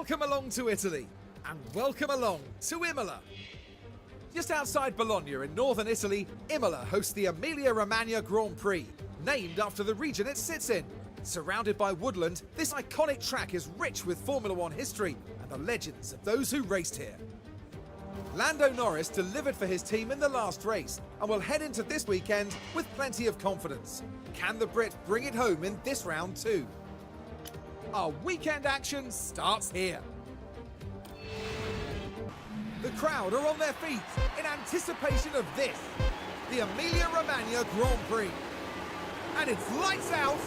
Welcome along to Italy, and welcome along to Imola. Just outside Bologna in northern Italy, Imola hosts the Emilia-Romagna Grand Prix, named after the region it sits in. Surrounded by woodland, this iconic track is rich with Formula One history and the legends of those who raced here. Lando Norris delivered for his team in the last race and will head into this weekend with plenty of confidence. Can the Brit bring it home in this round too? Our weekend action starts here. The crowd are on their feet in anticipation of this, the Emilia-Romagna Grand Prix. And it's lights out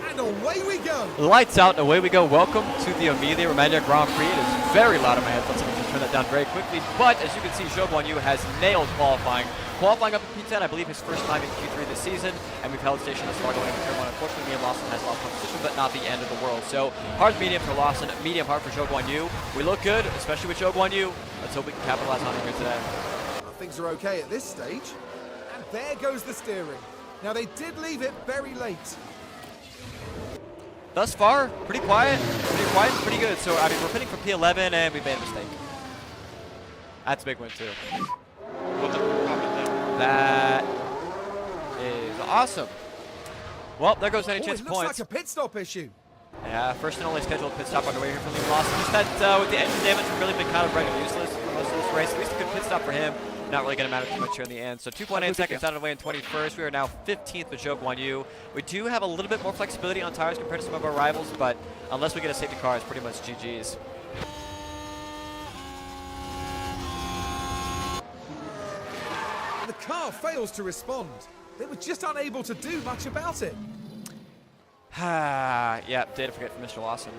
and away we go. Lights out and away we go. Welcome to the Emilia-Romagna Grand Prix. It is very loud in my headphones. I'm going to turn that down very quickly. But as you can see, Zhou Guanyu has nailed qualifying. Qualifying up in P10, I believe his first time in Q3 this season, and we've held station thus far going into Turn 1. Unfortunately, Liam Lawson has lost competition, but not the end of the world. So, hard medium for Lawson, medium hard for Zhou Guanyu. We look good, especially with Zhou Guanyu. Let's hope we can capitalize on it here today. Well, things are okay at this stage. And there goes the steering. Now, they did leave it very late. Thus far, pretty quiet, pretty good. So, I mean, we're pitting for P11, and we made a mistake. That's a big win, too. That is awesome. Well, there goes any chance of points. It looks like a pit stop issue. Yeah, first and only scheduled pit stop underway here for Liam Lawson. Just that with the engine damage, it's really been kind of running useless for most of this race. At least a good pit stop for him. Not really going to matter too much here in the end. So 2.8 seconds out of the way in 21st. We are now 15th with Zhou Guanyu. We do have a little bit more flexibility on tires compared to some of our rivals, but unless we get a safety car, it's pretty much GG's. The car fails to respond. They were just unable to do much about it. Yeah, data forget for Mr. Lawson.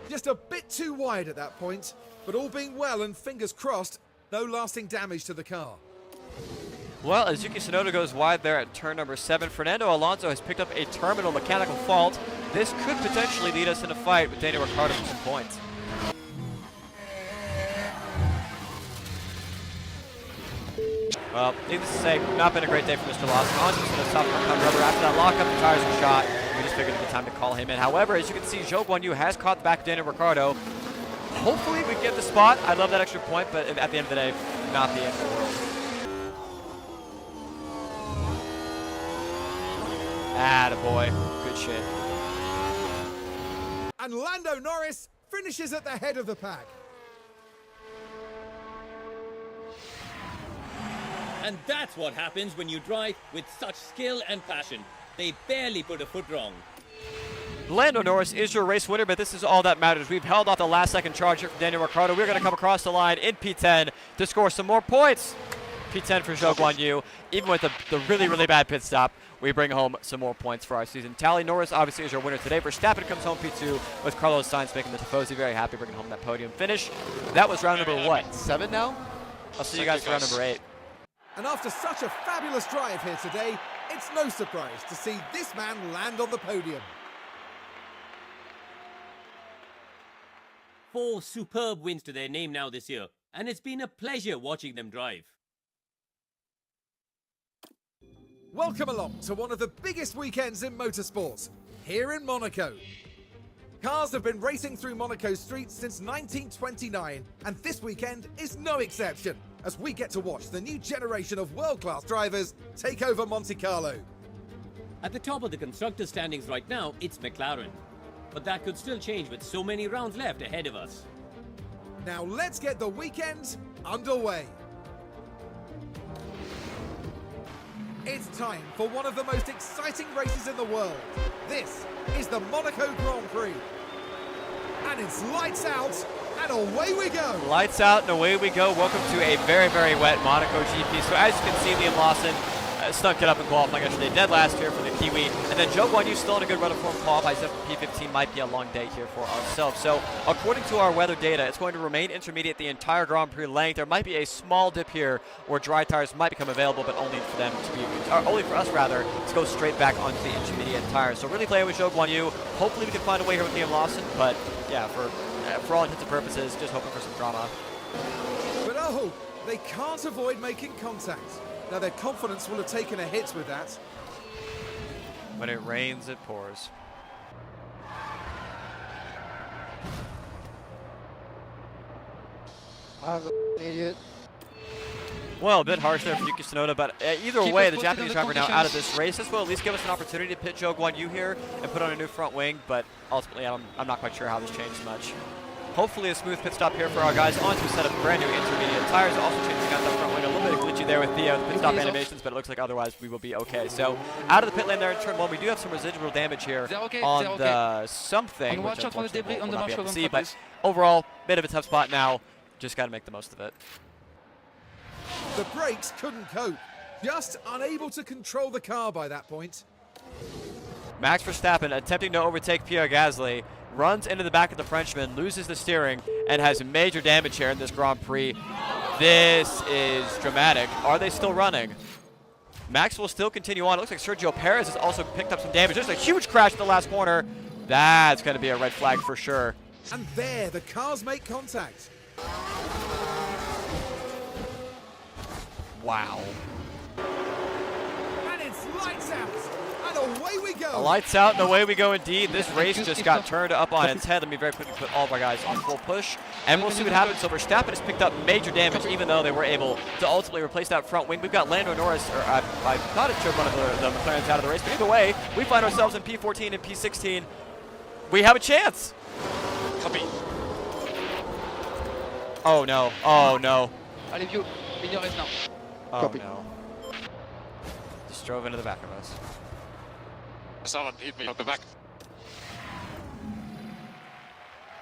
Just a bit too wide at that point, but all being well and fingers crossed, no lasting damage to the car. Well, as Yuki Tsunoda goes wide there at turn number 7, Fernando Alonso has picked up a terminal mechanical fault. This could potentially lead us in a fight with Daniel Ricciardo for some points. Well, needless to say, not been a great day for Mr. Lawson. Alonso's going to stop on rubber after that lockup. The tires were shot. We just figured it'd be time to call him in. However, as you can see, Zhou Guanyu has caught the back of Daniel Ricciardo. Hopefully we get the spot. I'd love that extra point, but at the end of the day, not the end of the world. Attaboy. Good shit. And Lando Norris finishes at the head of the pack. And that's what happens when you drive with such skill and passion. They barely put a foot wrong. Lando Norris is your race winner, but this is all that matters. We've held off the last second charge here from Daniel Ricciardo. We're going to come across the line in P10 to score some more points. P10 for Zhou Guanyu. Even with the really, really bad pit stop, we bring home some more points for our season tally. Norris obviously is your winner today. Verstappen comes home P2 with Carlos Sainz making the Tifosi very happy, bringing home that podium finish. That was round number, what, 7 now? I'll see you guys for round number 8. And after such a fabulous drive here today, it's no surprise to see this man land on the podium. 4 superb wins to their name now this year, and it's been a pleasure watching them drive. Welcome along to one of the biggest weekends in motorsports, here in Monaco. Cars have been racing through Monaco's streets since 1929, and this weekend is no exception, as we get to watch the new generation of world-class drivers take over Monte Carlo. At the top of the constructors' standings right now, it's McLaren. But that could still change with so many rounds left ahead of us. Now let's get the weekend underway. It's time for one of the most exciting races in the world. This is the Monaco Grand Prix. And it's lights out and away we go. Lights out and away we go. Welcome to a very, very wet Monaco GP. So as you can see, Liam Lawson snuck it up in qualifying yesterday, dead last year for the Kiwi. And then Zhou Guanyu still in a good run of form qualifies for P15. Might be a long day here for ourselves. So according to our weather data, it's going to remain intermediate the entire Grand Prix length. There might be a small dip here where dry tires might become available, but only for them to be, or only for us rather, to go straight back onto the intermediate tires. So really play with Zhou Guanyu. Hopefully we can find a way here with Liam Lawson, but yeah, for all intents and purposes, just hoping for some drama. But oh, they can't avoid making contact. Now their confidence will have taken a hit with that. When it rains, it pours. I'm an idiot. Well, a bit harsh there for Yuki Tsunoda, but either Keep way, us the posted Japanese on the driver now out of conditions. this race. This will at least give us an opportunity to pit Joe Guan Yu here and put on a new front wing, but ultimately I'm not quite sure how this changed much. Hopefully a smooth pit stop here for our guys onto a set of brand new intermediate tires. Also changing out that front wing, a little bit glitchy there with the pit stop animations, but it looks like otherwise we will be okay. So out of the pit lane there in turn 1, we do have some residual damage here They're okay, on they're the something, And which watch out for the unfortunately debris on we'll the not be marshal able to on see, top, but please. overall, bit of a tough spot now. Just got to make the most of it. The brakes couldn't cope. Just unable to control the car by that point. Max Verstappen attempting to overtake Pierre Gasly, runs into the back of the Frenchman, loses the steering, and has major damage here in this Grand Prix. This is dramatic. Are they still running? Max will still continue on. It looks like Sergio Perez has also picked up some damage. There's a huge crash in the last corner. That's going to be a red flag for sure. And there, the cars make contact. Wow. And it's lights out. And away we go. Lights out and away we go indeed. This race just got turned up on its head. Let me very quickly put all of our guys on full push. And we'll see what happens. So Verstappen has picked up major damage, even though they were able to ultimately replace that front wing. We've got Lando Norris, or I thought it showed one of the McLarens out of the race. But either way, we find ourselves in P14 and P16. We have a chance. Copy. Oh no. Oh no. Allez, Vio, in your race now. Oh Copy. no. Just drove into the back of us. Someone hit me on the back.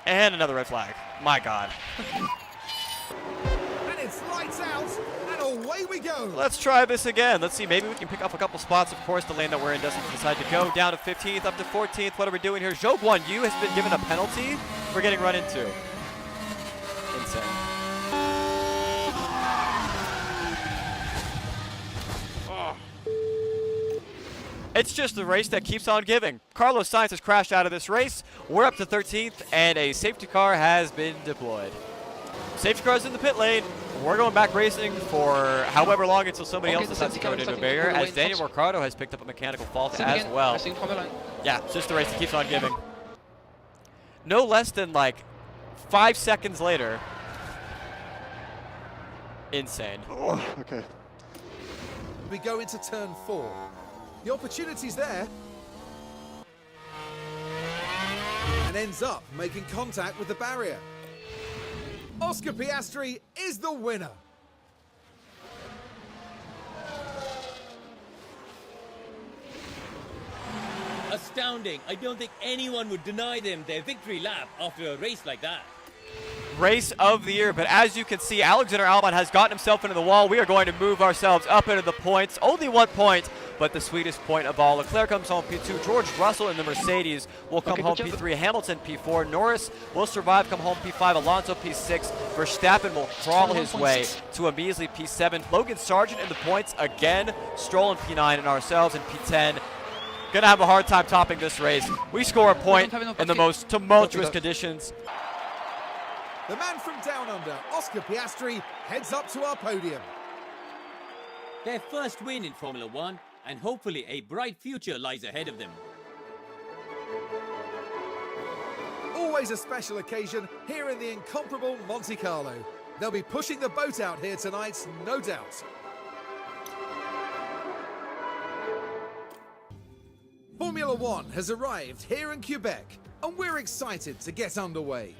And another red flag. My God. And it's lights out. And away we go. Let's try this again. Let's see. Maybe we can pick up a couple spots. Of course, the lane that we're in doesn't decide to go down to 15th, up to 14th. What are we doing here? Zhou Guan Yu has been given a penalty for getting run into. Insane. It's just the race that keeps on giving. Carlos Sainz has crashed out of this race. We're up to 13th, and a safety car has been deployed. Safety car's in the pit lane. We're going back racing for however long until somebody Okay, else the decides to safety go car into a is barrier, starting as all the way in Daniel front. Ricciardo has picked up a mechanical fault Sit as again, well. racing from the line. Yeah, it's just the race that keeps on giving. No less than like 5 seconds later. Insane. Oh, okay. We go into turn 4. The opportunity's there. And ends up making contact with the barrier. Oscar Piastri is the winner. Astounding. I don't think anyone would deny them their victory lap after a race like that. Race of the year, but as you can see, Alexander Albon has gotten himself into the wall. We are going to move ourselves up into the points. Only 1 point, but the sweetest point of all. Leclerc comes home P2. George Russell in the Mercedes will come home P3. Hamilton P4. Norris will survive, come home P5. Alonso P6. Verstappen will crawl his way to a measly P7. Logan Sargent in the points again. Stroll in P9 and ourselves in P10. Gonna have a hard time topping this race. We score a point in the most tumultuous conditions. The man from down under, Oscar Piastri, heads up to our podium. Their first win in Formula One, and hopefully a bright future lies ahead of them. Always a special occasion here in the incomparable Monte Carlo. They'll be pushing the boat out here tonight, no doubt. Formula One has arrived here in Quebec, and we're excited to get underway.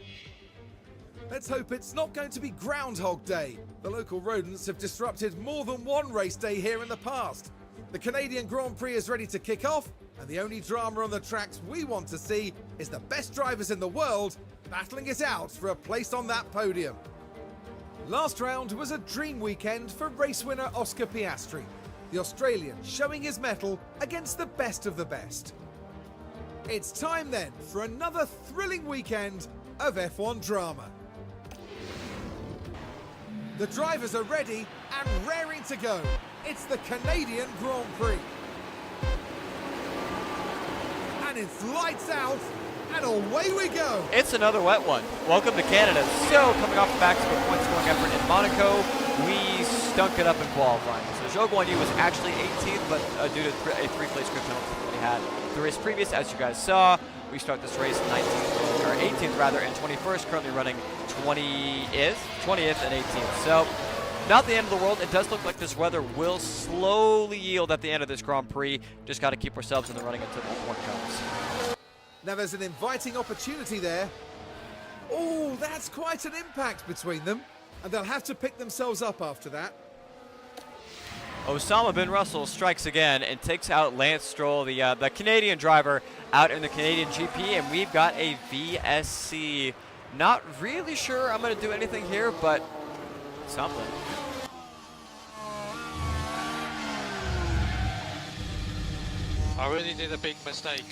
Let's hope it's not going to be Groundhog Day. The local rodents have disrupted more than one race day here in the past. The Canadian Grand Prix is ready to kick off, and the only drama on the tracks we want to see is the best drivers in the world battling it out for a place on that podium. Last round was a dream weekend for race winner Oscar Piastri, the Australian showing his mettle against the best of the best. It's time then for another thrilling weekend of F1 drama. The drivers are ready and raring to go. It's the Canadian Grand Prix. And it's lights out, and away we go. It's another wet one. Welcome to Canada. So, coming off the back of a point-scoring effort in Monaco, we stunk it up in qualifying. So, Zhou Guan Yu was actually 18th, but due to a three-place grid penalty that he had the race previous, as you guys saw, we start this race 19th, or 18th rather, and 21st, currently running 20th and 18th. So not the end of the world. It does look like this weather will slowly yield at the end of this Grand Prix. Just got to keep ourselves in the running until the point comes. Now there's an inviting opportunity there. Oh, that's quite an impact between them. And they'll have to pick themselves up after that. Osama bin Russell strikes again and takes out Lance Stroll, the Canadian driver, out in the Canadian GP, and we've got a VSC. Not really sure I'm going to do anything here, but something. I really did a big mistake.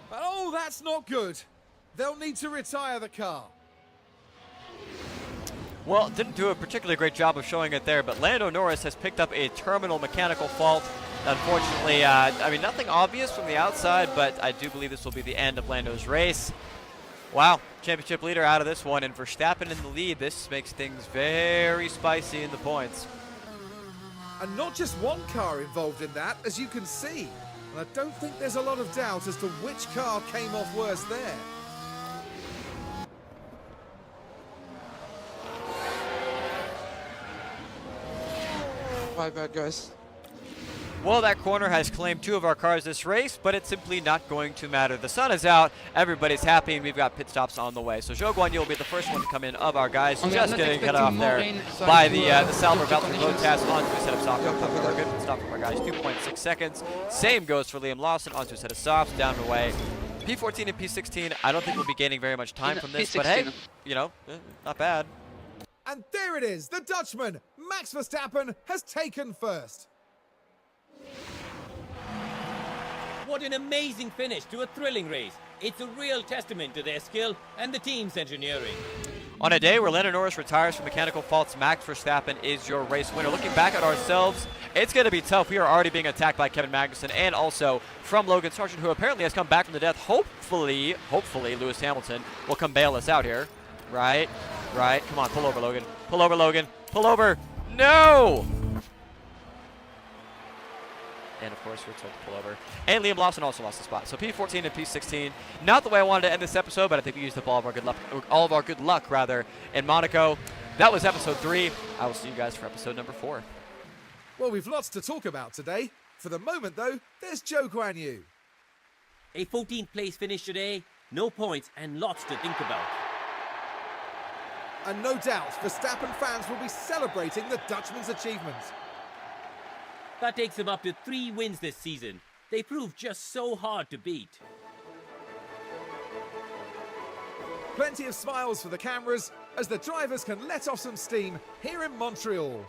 But oh, that's not good. They'll need to retire the car. Well, didn't do a particularly great job of showing it there, but Lando Norris has picked up a terminal mechanical fault. Unfortunately, I mean, nothing obvious from the outside, but I do believe this will be the end of Lando's race. Wow, championship leader out of this one, and Verstappen in the lead. This makes things very spicy in the points. And not just one car involved in that, as you can see. And I don't think there's a lot of doubt as to which car came off worse there. My bad, guys. Well, that corner has claimed 2 of our cars this race, but it's simply not going to matter. The sun is out, everybody's happy, and we've got pit stops on the way. So Zhou Guanyu will be the first one to come in of our guys, just getting cut off there by the Salvador Valtteri Bottas onto a set of softs. A good pit stop from our guys, 2.6 seconds. Same goes for Liam Lawson onto a set of softs, down and away. P14 and P16, I don't think we'll be gaining very much time from this, but hey, you know, not bad. And there it is, the Dutchman, Max Verstappen, has taken first. What an amazing finish to a thrilling race. It's a real testament to their skill and the team's engineering. On a day where Lando Norris retires from mechanical faults, Max Verstappen is your race winner. Looking back at ourselves, it's going to be tough. We are already being attacked by Kevin Magnussen and also from Logan Sargent, who apparently has come back from the death. Hopefully, Lewis Hamilton will come bail us out here. Right. Come on, pull over, Logan. Pull over, Logan. Pull over. No! And of course, we're told to pull over. And Liam Lawson also lost the spot. So P14 and P16, not the way I wanted to end this episode, but I think we used up all of our good luck, in Monaco. That was episode 3. I will see you guys for episode number 4. Well, we've lots to talk about today. For the moment, though, there's Zhou Guanyu. A 14th place finish today, no points and lots to think about. And no doubt, Verstappen fans will be celebrating the Dutchman's achievements. That takes them up to 3 wins this season. They proved just so hard to beat. Plenty of smiles for the cameras as the drivers can let off some steam here in Montreal.